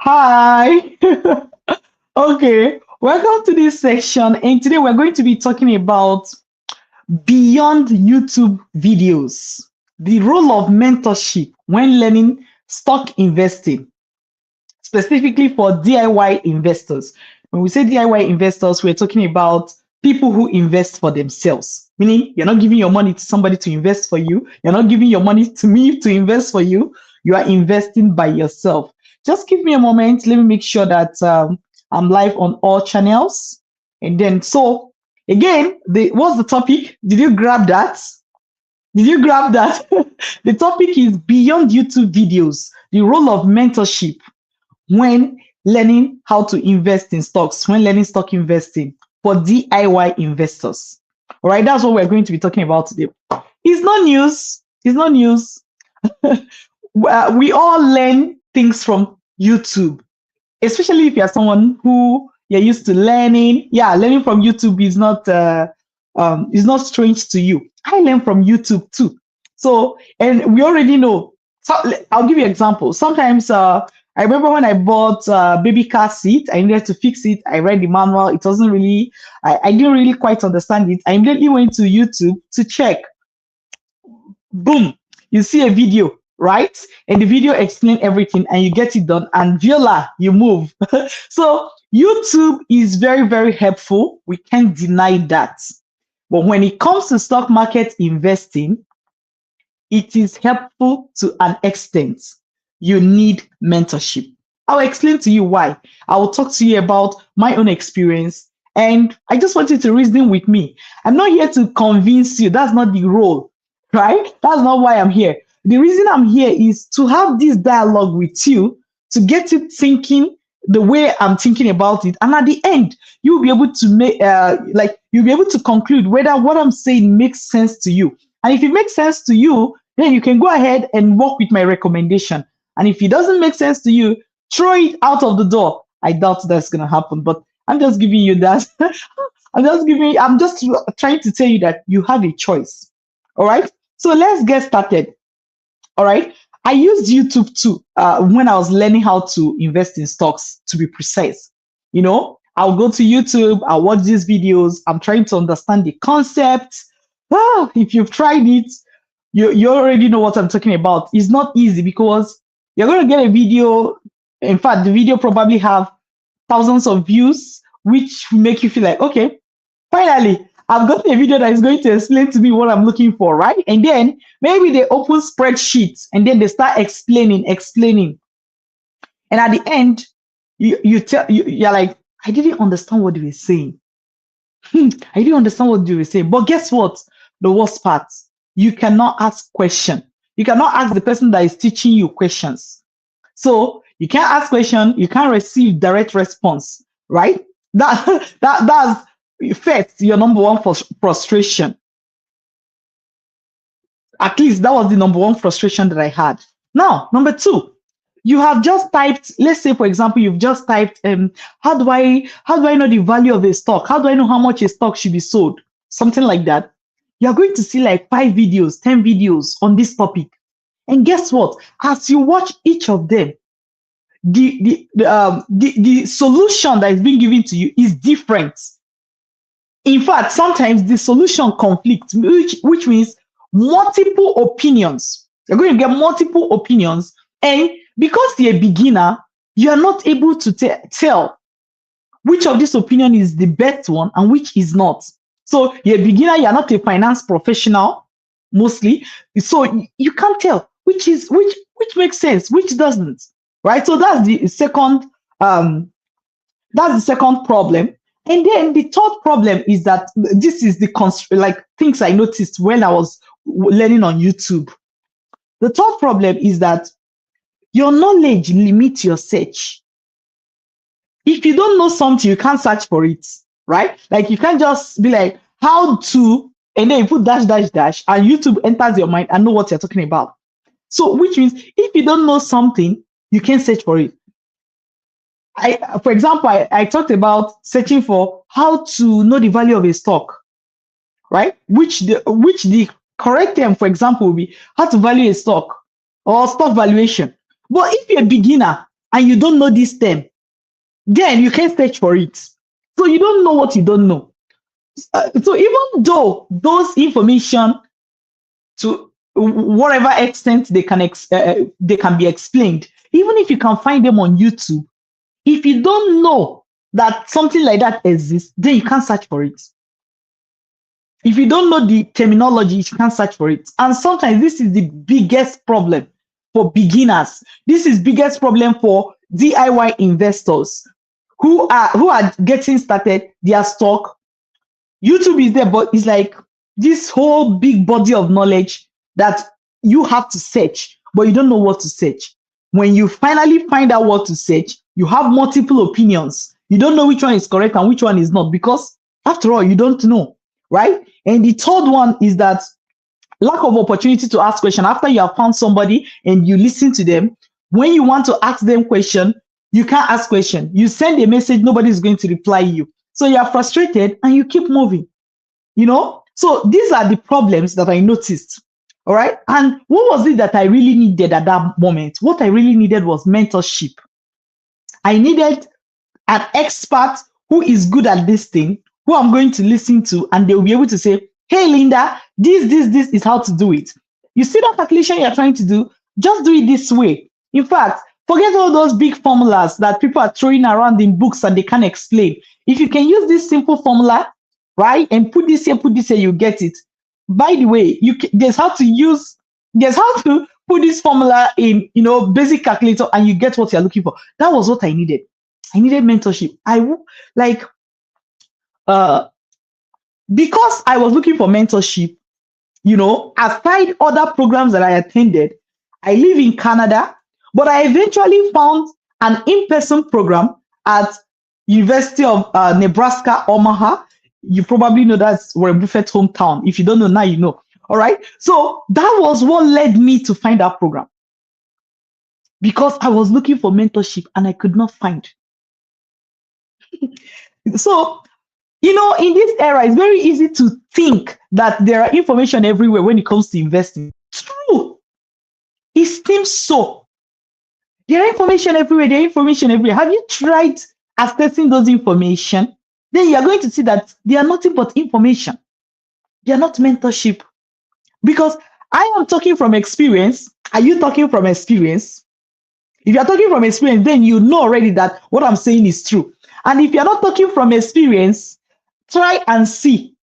Hi. Okay, welcome to this section. And today we're going to be talking about beyond YouTube videos, the role of mentorship when learning stock investing, specifically for DIY investors. When we say DIY investors, we're talking about people who invest for themselves, meaning you're not giving your money to somebody to invest for you. You're not giving your money to me to invest for you. You are investing by yourself. Just give me a moment. Let me make sure that I'm live on all channels. And then, so again, what's the topic? Did you grab that? Did you grab that? The topic is beyond YouTube videos, the role of mentorship when learning how to invest in stocks, when learning stock investing for DIY investors. All right, that's what we're going to be talking about today. It's not news. It's not news. We all learn things from YouTube, especially if you're someone who you're used to learning. Yeah, learning from YouTube is not strange to you. I learn from YouTube too. So, and we already know. So I'll give you an example. Sometimes I remember when I bought baby car seat, I needed to fix it. I read the manual. It wasn't really, I didn't really quite understand it. I immediately went to YouTube to check. Boom, you see a video, right? And the video explain everything and you get it done, and voila, you move. So YouTube is very, very helpful. We can't deny that. But when it comes to stock market investing, it is helpful to an extent. You need mentorship. I'll explain to you why. I will talk to you about my own experience, and I just want you to reason with me. I'm not here to convince you. That's not the role, right? That's not why I'm here. The reason I'm here is to have this dialogue with you, to get you thinking the way I'm thinking about it. And at the end, you'll be able to you'll be able to conclude whether what I'm saying makes sense to you. And if it makes sense to you, then you can go ahead and work with my recommendation. And if it doesn't make sense to you, throw it out of the door. I doubt that's going to happen, but I'm just giving you that. I'm just trying to tell you that you have a choice. All right. So let's get started. All right. I used YouTube too when I was learning how to invest in stocks, to be precise. I'll go to YouTube, I'll watch these videos. I'm trying to understand the concept. If you've tried it, you already know what I'm talking about. It's not easy because you're going to get a video. In fact, the video probably have thousands of views, which make you feel like, okay, finally, I've got a video that is going to explain to me what I'm looking for, right? And then maybe they open spreadsheets and then they start explaining. And at the end, you're like, I didn't understand what they were saying. I didn't understand what they were saying. But guess what? The worst part, you cannot ask question. You cannot ask the person that is teaching you questions. So you can't ask question, you can't receive direct response, right? That's first your number one frustration. At least that was the number one frustration that I had. Now, number two, you have just typed, let's say for example, you've just typed how do I know the value of a stock? How do I know how much a stock should be sold? Something like that. You're going to see like 5 videos, 10 videos on this topic. And guess what? As you watch each of them, the solution that is being given to you is different. In fact, sometimes the solution conflicts, which means multiple opinions. You're going to get multiple opinions, and because you're a beginner, you are not able to tell which of this opinion is the best one and which is not. So you're a beginner, you're not a finance professional, mostly. So you can't tell which makes sense, which doesn't. Right? So that's the second problem. And then the third problem is that this is the things I noticed when I was learning on YouTube. The third problem is that your knowledge limits your search. If you don't know something, you can't search for it, right? Like you can't just be like, how to, and then you put dash, dash, dash, and YouTube enters your mind and know what you're talking about. So which means if you don't know something, you can't search for it. For example, I talked about searching for how to know the value of a stock, right? Which the correct term, for example, will be how to value a stock or stock valuation. But if you're a beginner, and you don't know this term, then you can search for it. So you don't know what you don't know. So even though those information, to whatever extent they can be explained, even if you can find them on YouTube, if you don't know that something like that exists, then you can't search for it. If you don't know the terminology, you can't search for it. And sometimes this is the biggest problem for beginners. This is biggest problem for DIY investors who are getting started. Their stock, YouTube is there, but it's like this whole big body of knowledge that you have to search, but you don't know what to search. When you finally find out what to search, you have multiple opinions. You don't know which one is correct and which one is not, because after all, you don't know, right? And the third one is that lack of opportunity to ask questions. After you have found somebody and you listen to them, when you want to ask them question, you can't ask question. You send a message, nobody is going to reply you. So you are frustrated and you keep moving, you know? So these are the problems that I noticed. All right. And what was it that I really needed at that moment? What I really needed was mentorship. I needed an expert who is good at this thing, who I'm going to listen to, and they'll be able to say, hey, Linda, this is how to do it. You see that calculation you're trying to do? Just do it this way. In fact, forget all those big formulas that people are throwing around in books and they can't explain. If you can use this simple formula, right, and put this here, you get it. By the way, there's how to put this formula in, basic calculator, and you get what you're looking for. That was what I needed. I needed mentorship. Because I was looking for mentorship, aside other programs that I attended. I live in Canada, but I eventually found an in-person program at University of Nebraska, Omaha. You probably know that's Warren Buffett's hometown. If you don't know now, you know. All right. So that was what led me to find that program, because I was looking for mentorship and I could not find. So, in this era, it's very easy to think that there are information everywhere when it comes to investing. True. It seems so. There are information everywhere. Have you tried accessing those information? Then you are going to see that they are nothing but information. They are not mentorship. Because I am talking from experience. Are you talking from experience? If you're talking from experience, then you know already that what I'm saying is true. And if you're not talking from experience, try and see.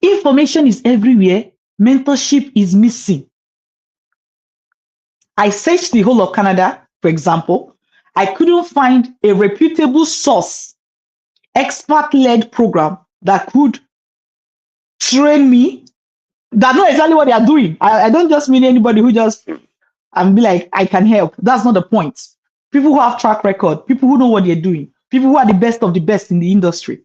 Information is everywhere. Mentorship is missing. I searched the whole of Canada, for example. I couldn't find a reputable source, expert-led program that could train me, that know exactly what they are doing. I don't just mean anybody who just and be like, I can help. That's not the point. People who have track record, people who know what they're doing, people who are the best of the best in the industry.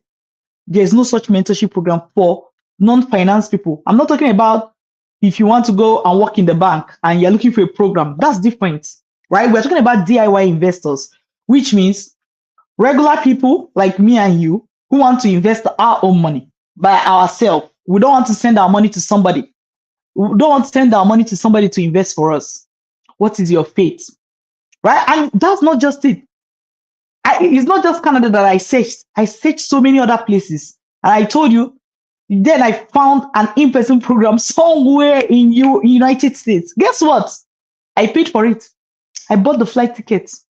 There's no such mentorship program for non-finance people. I'm not talking about if you want to go and work in the bank and you're looking for a program. That's different, right? We're talking about DIY investors, which means regular people like me and you who want to invest our own money by ourselves. We don't want to send our money to somebody. We don't want to send our money to somebody to invest for us. What is your fate? Right? And that's not just it. It's not just Canada that I searched. I searched so many other places. And I told you, then I found an in-person program somewhere in United States. Guess what? I paid for it. I bought the flight tickets.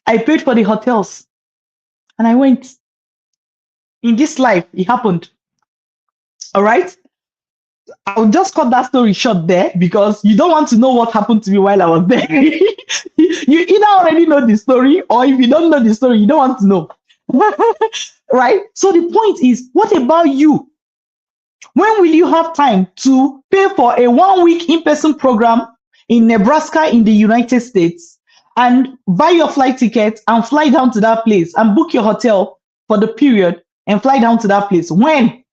I paid for the hotels. And I went. In this life, it happened. All right? I'll just cut that story short there, because you don't want to know what happened to me while I was there. You either already know the story, or if you don't know the story, you don't want to know. Right? So the point is, what about you? When will you have time to pay for a 1-week in-person program in Nebraska in the United States, and buy your flight ticket and fly down to that place and book your hotel for the period and fly down to that place? When?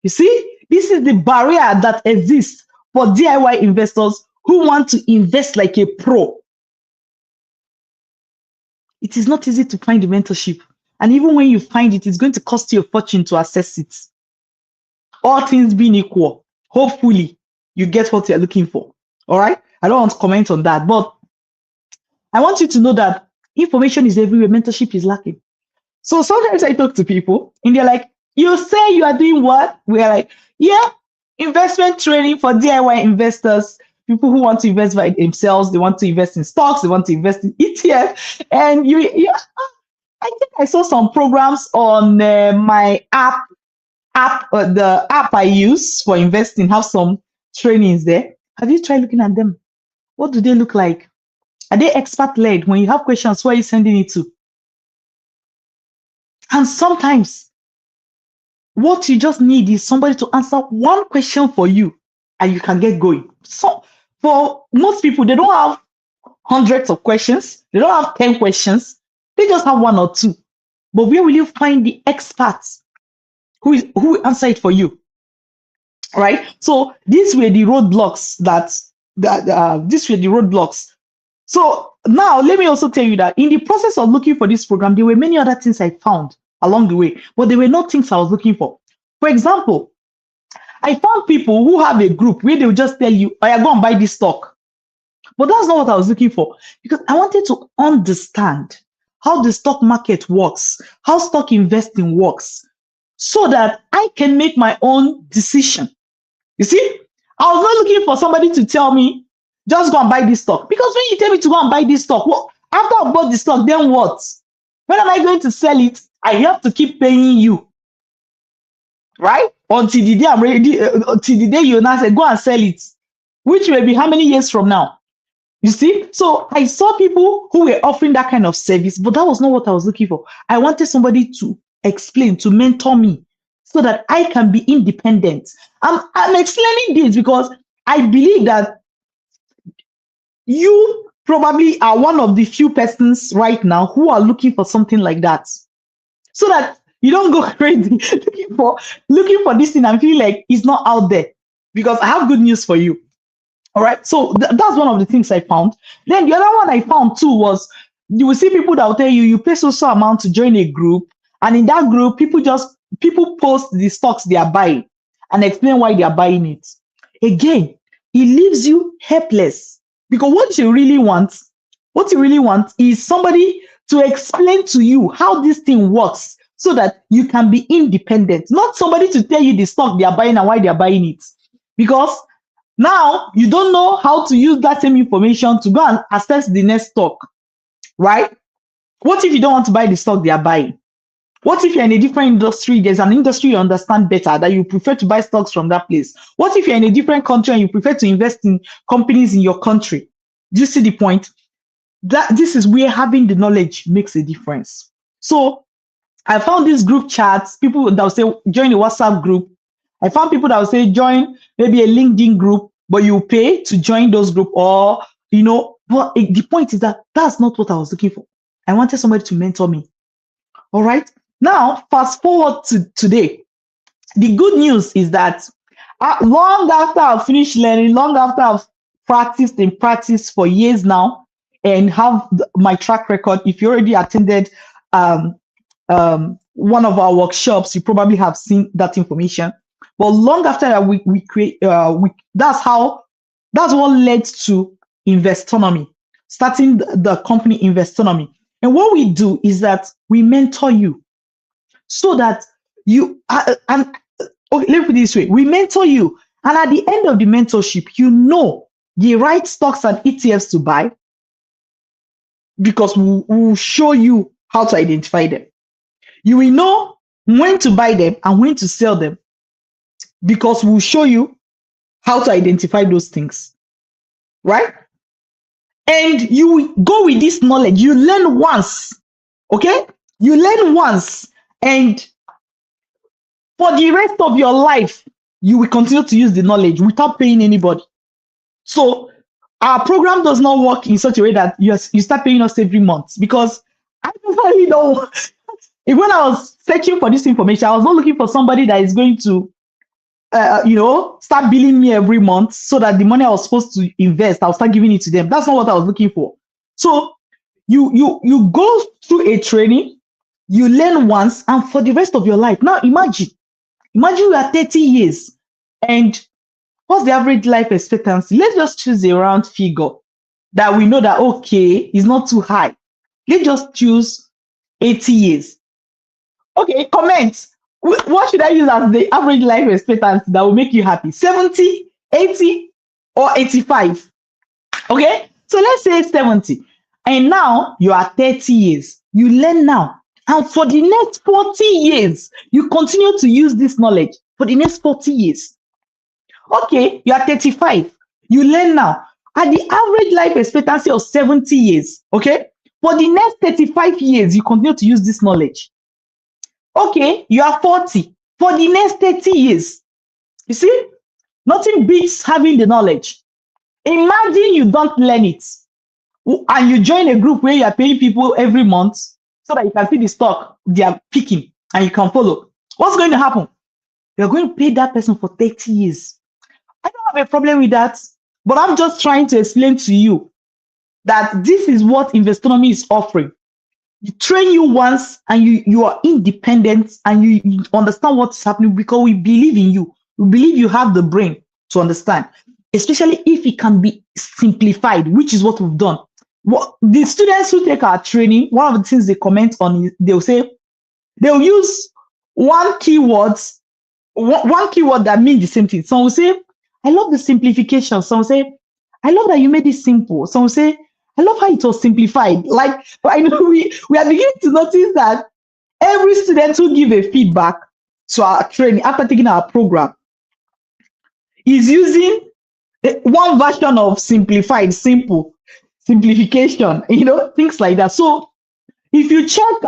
You see? This is the barrier that exists for DIY investors who want to invest like a pro. It is not easy to find the mentorship. And even when you find it, it's going to cost you a fortune to access it. All things being equal, hopefully you get what you're looking for. All right? I don't want to comment on that. But I want you to know that information is everywhere, mentorship is lacking. So sometimes I talk to people and they're like, you say you are doing what? We're like, yeah, investment training for DIY investors, people who want to invest by themselves, they want to invest in stocks, they want to invest in ETF. And I think I saw some programs on my the app I use for investing, have some trainings there. Have you tried looking at them? What do they look like? Are they expert led? When you have questions, where are you sending it to? And sometimes what you just need is somebody to answer one question for you and you can get going. So for most people, they don't have hundreds of questions, they don't have 10 questions, they just have one or two. But where will you find the experts who will answer it for you? Right? So these were the roadblocks these were the roadblocks. So now let me also tell you that in the process of looking for this program, there were many other things I found along the way, but there were not things I was looking for. For example, I found people who have a group where they will just tell you, I go and buy this stock. But that's not what I was looking for, because I wanted to understand how the stock market works, how stock investing works, so that I can make my own decision. You see, I was not looking for somebody to tell me, just go and buy this stock. Because when you tell me to go and buy this stock, well, after I bought the stock, then what? When am I going to sell it? I have to keep paying you, right? Until the day I'm ready, until the day you now say, go and sell it, which may be how many years from now? You see? So I saw people who were offering that kind of service, but that was not what I was looking for. I wanted somebody to explain, to mentor me so that I can be independent. I'm explaining this because I believe that you probably are one of the few persons right now who are looking for something like that. So that you don't go crazy looking for this thing and feel like it's not out there. Because I have good news for you. All right. So that's one of the things I found. Then the other one I found too was you will see people that will tell you pay so amount to join a group, and in that group, people post the stocks they are buying and explain why they are buying it. Again, it leaves you helpless, because what you really want is somebody to explain to you how this thing works so that you can be independent, not somebody to tell you the stock they are buying and why they are buying it. Because now you don't know how to use that same information to go and assess the next stock, right? What if you don't want to buy the stock they are buying? What if you're in a different industry? There's an industry you understand better that you prefer to buy stocks from that place. What if you're in a different country and you prefer to invest in companies in your country? Do you see the point? That this is where having the knowledge makes a difference. So I found these group chats, people that will say join a WhatsApp group. I found people that will say join maybe a LinkedIn group, but you pay to join those group, or but the point is that that's not what I was looking for. I wanted somebody to mentor me. All right. Now, fast forward to today. The good news is that long after I've finished learning, long after I've practiced and practiced for years now, and have my track record. If you already attended one of our workshops, you probably have seen that information. But long after that, that's what led to Investornomy, starting the company Investornomy. And what we do is that we mentor you so that okay, let me put it this way: we mentor you, and at the end of the mentorship, you know the right stocks and ETFs to buy, because we'll show you how to identify them. You will know when to buy them and when to sell them, because we'll show you how to identify those things, right? And you go with this knowledge. You learn once, okay? You learn once, and for the rest of your life, you will continue to use the knowledge without paying anybody. So our program does not work in such a way that you start paying us every month, because I personally know when I was searching for this information, I was not looking for somebody that is going to start billing me every month so that the money I was supposed to invest, I'll start giving it to them. That's not what I was looking for. So you go through a training, you learn once, and for the rest of your life. Now imagine you are 30 years, and what's the average life expectancy? Let's just choose a round figure. that we know that okay, is not too high. Let's just choose 80 years. Okay, comment. What should I use as the average life expectancy that will make you happy? 70, 80, or 85? Okay, so let's say 70. And now you are 30 years. You learn now. And for the next 40 years, you continue to use this knowledge for the next 40 years. Okay, you are 35. You learn now. At the average life expectancy of 70 years, okay, for the next 35 years, you continue to use this knowledge. Okay, you are 40. For the next 30 years, you see, nothing beats having the knowledge. Imagine you don't learn it and you join a group where you are paying people every month so that you can see the stock they are picking and you can follow. What's going to happen? You're going to pay that person for 30 years. I don't have a problem with that, but I'm just trying to explain to you that this is what Investornomy is offering. You train you once and you are independent and you understand what's happening because we believe in you. We believe you have the brain to understand, especially if it can be simplified, which is what we've done. What the students who take our training, one of the things they comment on is they'll say they'll use one keyword that means the same thing. Some will say, I love the simplification. Some will say, I love that you made it simple. Some will say, I love how it was simplified. Like, I know we are beginning to notice that every student who give a feedback to our training after taking our program is using one version of simplified, simple, simplification, things like that. So if you check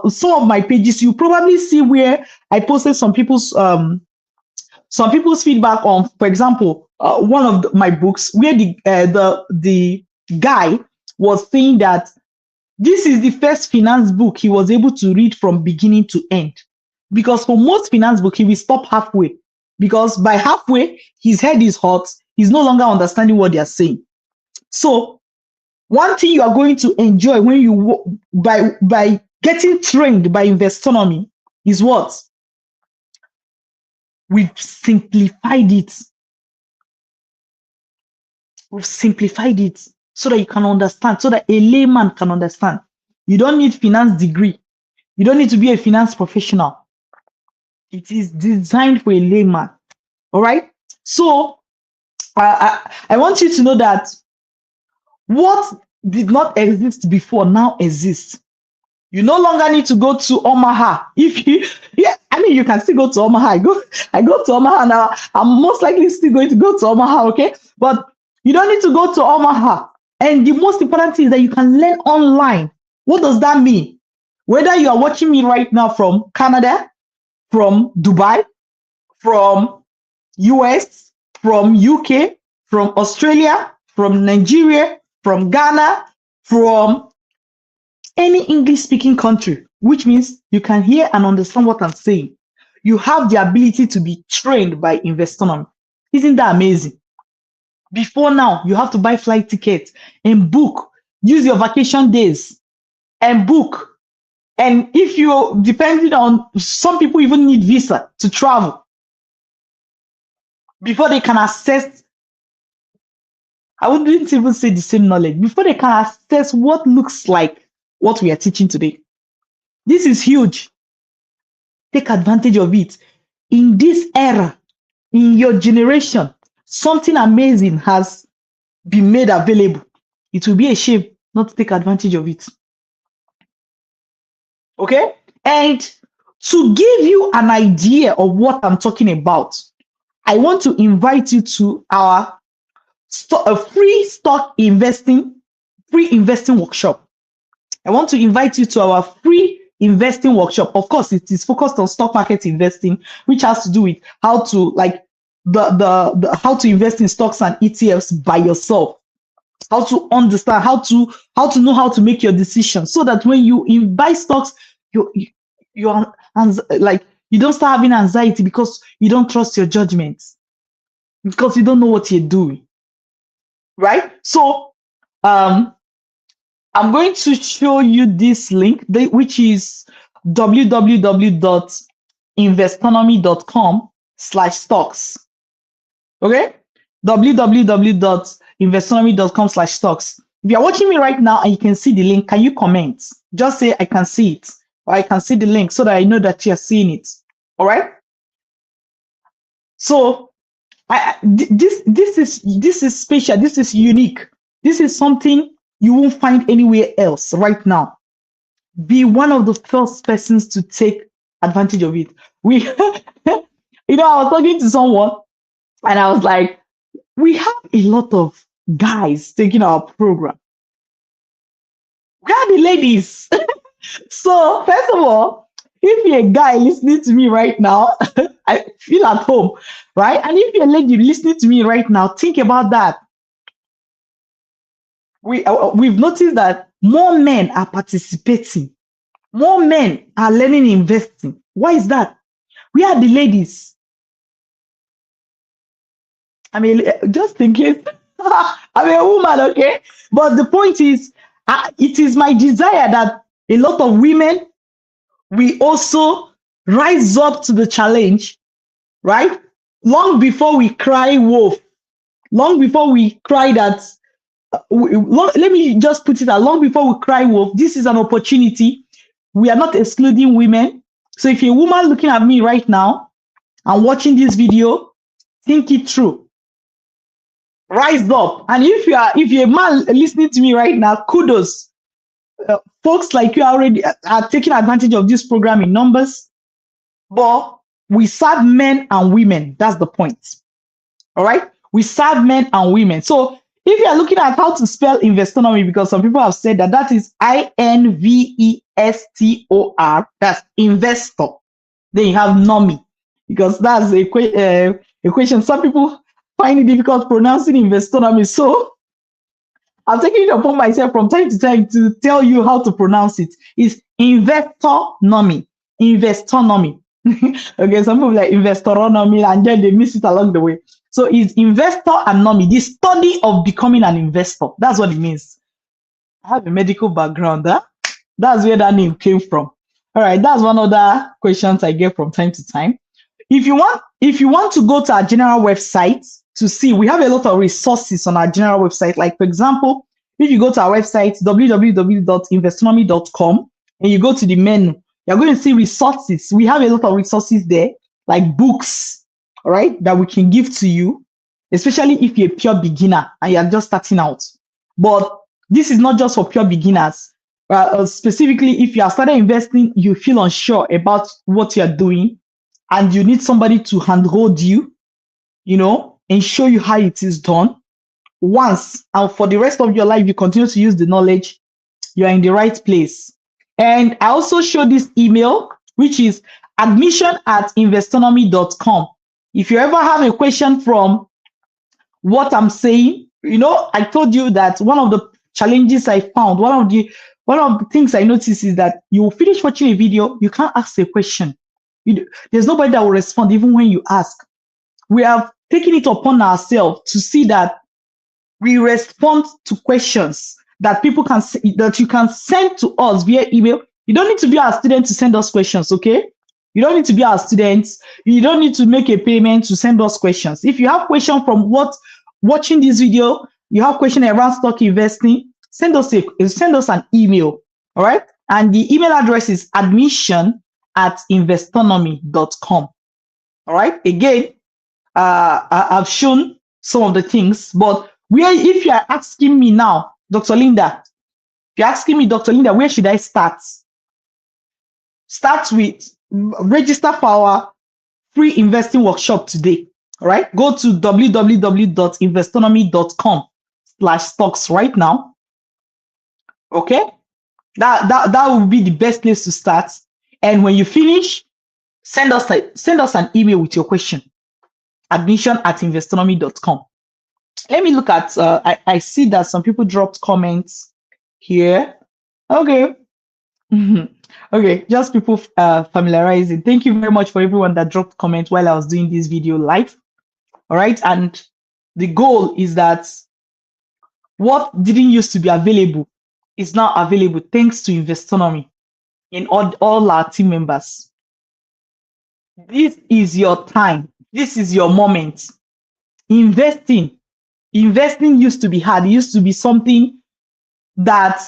some of my pages, you probably see where I posted some people's feedback on, for example, one of my books where the guy was saying that this is the first finance book he was able to read from beginning to end. Because for most finance book, he will stop halfway. Because by halfway, his head is hot. He's no longer understanding what they are saying. So one thing you are going to enjoy when you by getting trained by Investornomy is what? We've simplified it. We've simplified it so that you can understand, so that a layman can understand. You don't need finance degree. You don't need to be a finance professional. It is designed for a layman. All right. So I want you to know that what did not exist before now exists. You no longer need to go to Omaha. You can still go to Omaha. I go to Omaha now. I'm most likely still going to go to Omaha, okay? But you don't need to go to Omaha. And the most important thing is that you can learn online. What does that mean? Whether you are watching me right now from Canada, from Dubai, from US, from UK, from Australia, from Nigeria, from Ghana, from any English-speaking country, which means you can hear and understand what I'm saying. You have the ability to be trained by Investornomy. Isn't that amazing? Before now, you have to buy flight tickets and book, use your vacation days and book. And if you're depending on, some people even need visa to travel before they can access, I wouldn't even say the same knowledge, before they can access what looks like what we are teaching today. This is huge. Take advantage of it. In this era, in your generation, something amazing has been made available. It will be a shame not to take advantage of it. Okay? And to give you an idea of what I'm talking about, I want to invite you to our free investing workshop. I want to invite you to our free investing workshop. Of course, it is focused on stock market investing, which has to do with how to how to invest in stocks and ETFs by yourself. How to understand, how to know how to make your decisions, so that when you buy stocks, you don't start having anxiety because you don't trust your judgments, because you don't know what you're doing. Right? So I'm going to show you this link, which is www.investornomy.com/stocks. Okay? www.investornomy.com/stocks. If you're watching me right now and you can see the link, can you comment? Just say, I can see it, or I can see the link so that I know that you're seeing it. All right. So this is special. This is unique. This is something you won't find anywhere else right now. Be one of the first persons to take advantage of it. We, you know, I was talking to someone and I was like, we have a lot of guys taking our program. Where are the ladies? So, first of all, if you're a guy listening to me right now, I feel at home, right? And if you're a lady listening to me right now, think about that. We've noticed that more men are participating, more men are learning investing. Why is that? Where are the ladies? I mean, just in case I'm a woman, okay? But the point is, it is my desire that a lot of women, we also rise up to the challenge, right? Long before we cry wolf, long before we cry that, let me just put it out, long before we cry wolf, this is an opportunity. We are not excluding women. So if you're a woman looking at me right now and watching this video, think it through. Rise up. And if you're a man listening to me right now, kudos. Folks like you already are taking advantage of this program in numbers, but we serve men and women. That's the point. All right. We serve men and women. So if you are looking at how to spell Investornomy, because some people have said that is INVESTOR, that's investor. Then you have Nomi, because that's a question. Some people find it difficult pronouncing Investornomy. So I'm taking it upon myself from time to time to tell you how to pronounce it. It's Investornomy. Investornomy. Okay, some people like Investornomy and then they miss it along the way. So it's investor and nomy, the study of becoming an investor. That's what it means. I have a medical background. Huh? That's where that name came from. All right, that's one of the questions I get from time to time. If you want to go to our general website to see, we have a lot of resources on our general website. Like, for example, if you go to our website, www.investornomy.com, and you go to the menu, you're going to see resources. We have a lot of resources there, like books, all right, that we can give to you, especially if you're a pure beginner and you're just starting out. But this is not just for pure beginners. Specifically, if you are starting investing, you feel unsure about what you're doing, and you need somebody to handhold you, and show you how it is done. Once and for the rest of your life, you continue to use the knowledge, you are in the right place. And I also show this email, which is admission@investornomy.com. If you ever have a question from what I'm saying, I told you that one of the challenges I found, one of the things I noticed is that you will finish watching a video, you can't ask a question. There's nobody that will respond even when you ask. We have taken it upon ourselves to see that we respond to questions that you can send to us via email. You don't need to be our student to send us questions, okay? You don't need to be our students. You don't need to make a payment to send us questions. If you have questions from watching this video, you have questions around stock investing, send us an email, all right? And the email address is admission@investornomy.com. All right. Again, I've shown some of the things, but if you are asking me now, Dr. Linda, where should I start? Start with register for our free investing workshop today. All right. Go to www.investornomy.com/stocks right now. Okay. That would be the best place to start. And when you finish, send us an email with your question. admission@investornomy.com. Let me look at, I see that some people dropped comments here. Okay. Okay, just people familiarizing. Thank you very much for everyone that dropped comments while I was doing this video live. All right, and the goal is that what didn't used to be available is now available thanks to Investornomy in all our team members. This is your time. This is your moment. Investing used to be hard. It used to be something that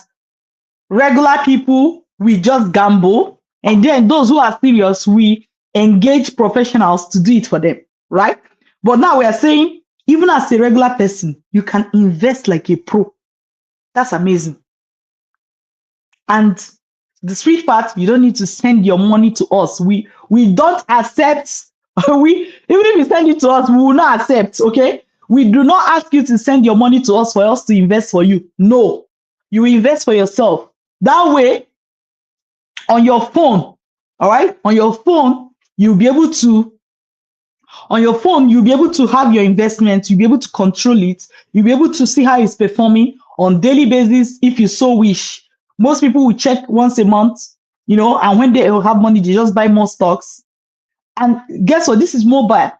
regular people, we just gamble, and then those who are serious, we engage professionals to do it for them, right? But now we are saying, even as a regular person, you can invest like a pro. That's amazing. And the sweet part, you don't need to send your money to us. We don't accept. We even if you send it to us, we will not accept. Okay, we do not ask you to send your money to us for us to invest for you. No, you invest for yourself. That way, on your phone, all right, on your phone, you'll be able to you'll be able to have your investment, you'll be able to control it, you'll be able to see how it's performing on daily basis if you so wish. Most people will check once a month, and when they have money, they just buy more stocks. And guess what? This is mobile.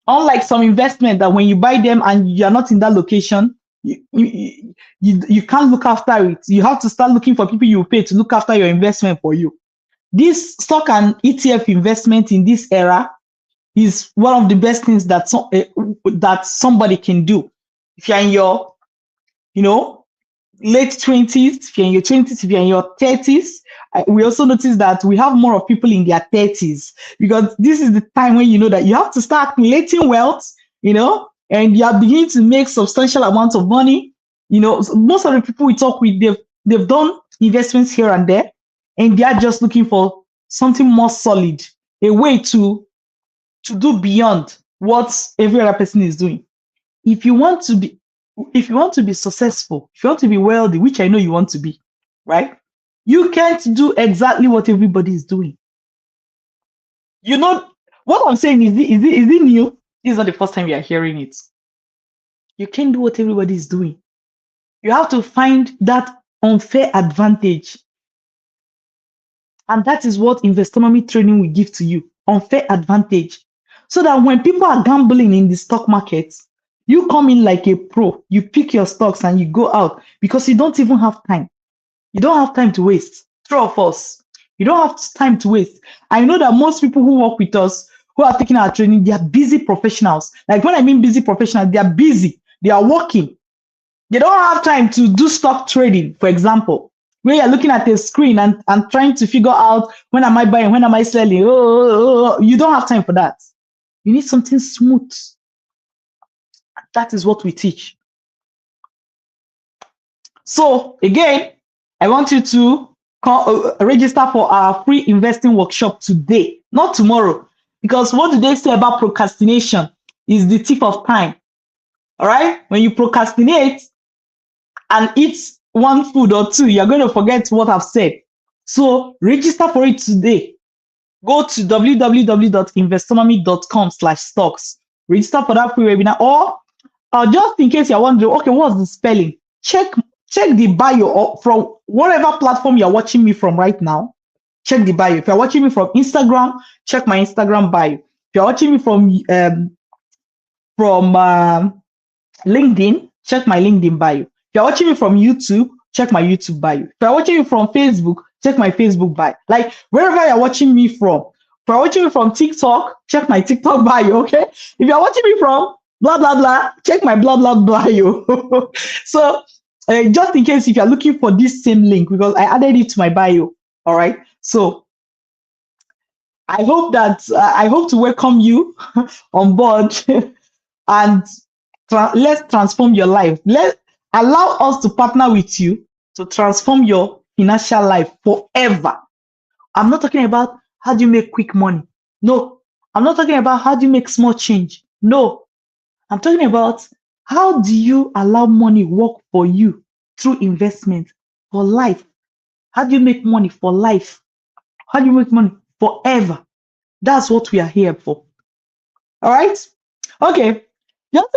Unlike some investment that when you buy them and you're not in that location, you can't look after it. You have to start looking for people you pay to look after your investment for you. This stock and ETF investment in this era is one of the best things that somebody can do. If you're in your, late 20s, if you're in your 20s, if you're in your 30s, we also notice that we have more of people in their 30s, because this is the time when you know that you have to start accumulating wealth, and you are beginning to make substantial amounts of money. Most of the people we talk with, they've done investments here and there, and they are just looking for something more solid, a way to do beyond what every other person is doing. If you want to be successful, if you want to be wealthy, which I know you want to be, right? You can't do exactly what everybody is doing. What I'm saying is it new? This is not the first time you are hearing it. You can't do what everybody is doing. You have to find that unfair advantage. And that is what Investornomy training will give to you, unfair advantage. So that when people are gambling in the stock market, you come in like a pro, you pick your stocks and you go out, because you don't even have time. You don't have time to waste. True of us. You don't have time to waste. I know that most people who work with us, who are taking our training, they are busy professionals. Like when I mean busy professionals, they are busy. They are working. They don't have time to do stock trading, for example, where you're looking at a screen and trying to figure out, when am I buying, when am I selling? You don't have time for that. You need something smooth. That is what we teach. So again, I want you to register for our free investing workshop today, not tomorrow. Because what do they say about procrastination? Is the thief of time. All right? When you procrastinate and eat one food or two, you're going to forget what I've said. So register for it today. Go to www.investornomy.com/stocks. Register for that free webinar, or just in case you're wondering, okay, what's the spelling? Check the bio, or from whatever platform you're watching me from right now. Check the bio. If you're watching me from Instagram, check my Instagram bio. If you're watching me from LinkedIn, check my LinkedIn bio. If you're watching me from YouTube, check my YouTube bio. If you're watching me from Facebook, check my Facebook bio. Like wherever you're watching me from. If you're watching me from TikTok, check my TikTok bio, okay? If you're watching me from blah, blah, blah, check my blah, blah, bio. So just in case if you're looking for this same link, because I added it to my bio, all right? So I hope to welcome you on board and let's transform your life. Allow us to partner with you to transform your financial life forever. I'm not talking about how do you make quick money. No. I'm not talking about how do you make small change. No. I'm talking about how do you allow money work for you through investment for life. How do you make money for life? How do you make money forever? That's what we are here for. All right? Okay. Just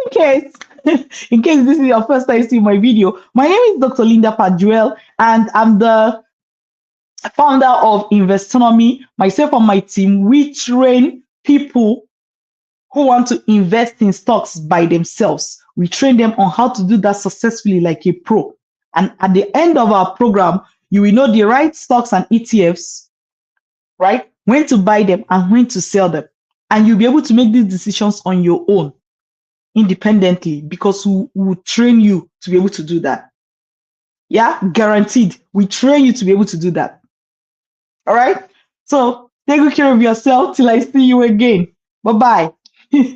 in case this is your first time seeing my video, my name is Dr. Linda Pajuel, and I'm the founder of Investornomy. Myself and my team, we train people who want to invest in stocks by themselves. We train them on how to do that successfully like a pro. And at the end of our program, you will know the right stocks and ETFs, right? When to buy them and when to sell them. And you'll be able to make these decisions on your own, independently, because we will train you to be able to do that. Yeah, guaranteed. We train you to be able to do that. All right. So take good care of yourself till I see you again. Bye bye.